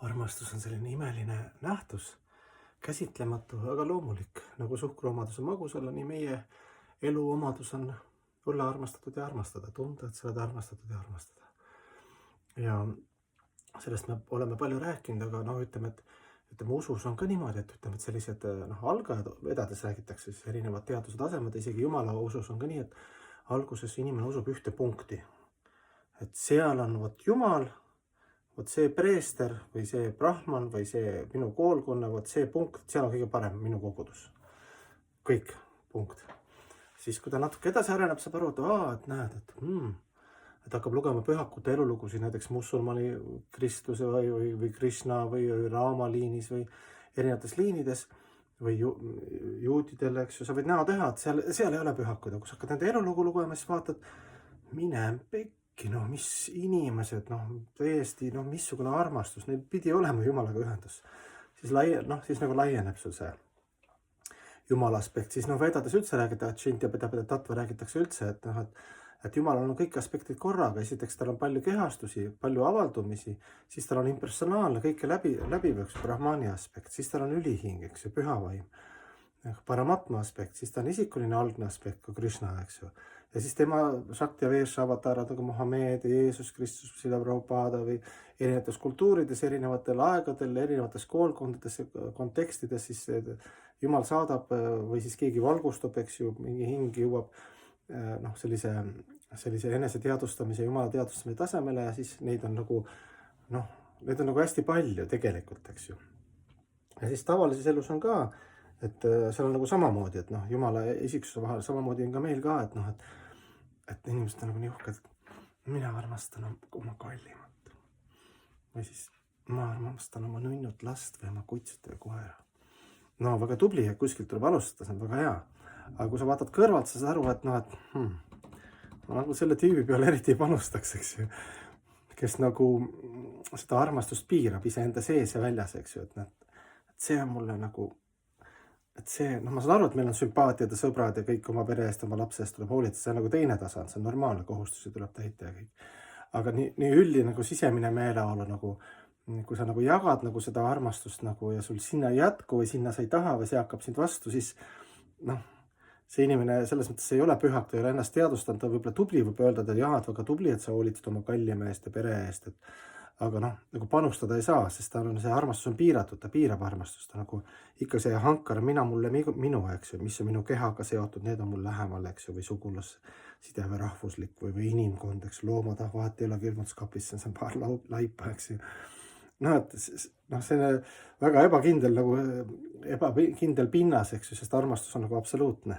Armastus on selline imeline nähtus, käsitlematu, aga loomulik, nagu suhkruomadus on magus olla, nii meie elu omadus on olla armastatud ja armastada, tunda, et sa oled armastatud ja armastada. Ja sellest me oleme palju rääkinud, aga ütleme, usus on ka niimoodi, et sellised algajad vedades räägitakse siis erinevad teaduse tasemed, isegi Jumala usus on ka nii, et alguses inimene usub ühte punkti. Et seal on Jumal, see preester või see brahman või see minu koolkonna, see punkt, seal on kõige parem minu kogudus. Kõik, punkt. Siis kui ta natuke edasi areneb, saab aru, et hakkab lugema pühakute elulugusid, näiteks musulmani kristluse või Krishna või Raama liinis või erinevates liinides või juudidel, eks ju, sa võid näo teha, et seal ei ole pühakud, aga kui sa hakkad nende elulugu lugema, siis vaatad, mine pekki, mis inimesed, täiesti, missugune armastus, neil pidi olema Jumalaga ühendus. Siis laieneb sul see Jumala aspekt, siis vedades üldse räägitakse, Tšint ja Tatva räägitakse üldse, et Jumalal on kõik aspektid korraga, esiteks tal on palju kehastusi, palju avaldumisi, siis tal on impersonaalne, kõike läbiv, Brahmani aspekt, siis tal on ülihing, eks ju, pühavaim, Paramatma aspekt, siis ta on isikuline algne aspekt, kui Krishna, eks ju. Ja siis tema Shakti ja Veerša avatarad, nagu Mohammed, Jeesus Kristus, Srila Prabhupada või erinevates kultuurides, erinevatel aegadel, erinevates koolkondades, kontekstides, siis Jumal saadab või siis keegi valgustab, eks ju, mingi hing jõuab sellise enese teadustamise, Jumala teadustamise tasemele ja siis neid on nagu hästi palju tegelikult, eks ju. Ja siis tavalises elus on ka, et seal on nagu samamoodi, et Jumala isiksuse vahel samamoodi on ka meil ka, et inimesed on nagu nii uhked, et mina armastan oma kallimat. Või siis ma armastan oma nunnut last või oma kutsut või koera. Väga tubli, et kuskilt tuleb alustada, see on väga hea. Aga kui sa vaatad kõrvalt, sa saad aru, et ma nagu selle tüübi peale eriti ei panustaks, eks ju, kes nagu seda armastust piirab iseenda sees ja väljas, eks ju, et see on mulle nagu, et see, ma saan aru, et meil on sümpaatiad ja sõbrad ja kõik oma pere eest, oma lapse eest tuleb hoolitseda, see on nagu teine tasand, see on normaalne, kohustusi tuleb täita ja kõik. Aga nii üldine nagu sisemine meeleolu, kui sa nagu jagad nagu seda armastust ja sul sinna ei jätku või sinna sa ei taha või see hakkab sind vastu, siis see inimene selles mõttes ei ole pühak, ta ei ole ennast teadustanud, ta võib-olla tubli, võib öelda, et jah, et väga tubli, et sa hoolitsed oma kallima eest ja pere eest, aga nagu panustada ei saa, sest see armastus on piiratud, ta piirab armastust, ta nagu ikka see hankar, mina mulle minu, eks ju, mis on minu kehaga seotud, need on mul lähemal, eks ju, või sugulasside või rahvuslik või inimkond, eks, loomad, vahet ei ole külmutuskapis, see on paar laipa, eks ju. See on väga ebakindel pinnas, eks ju, sest armastus on nagu absoluutne.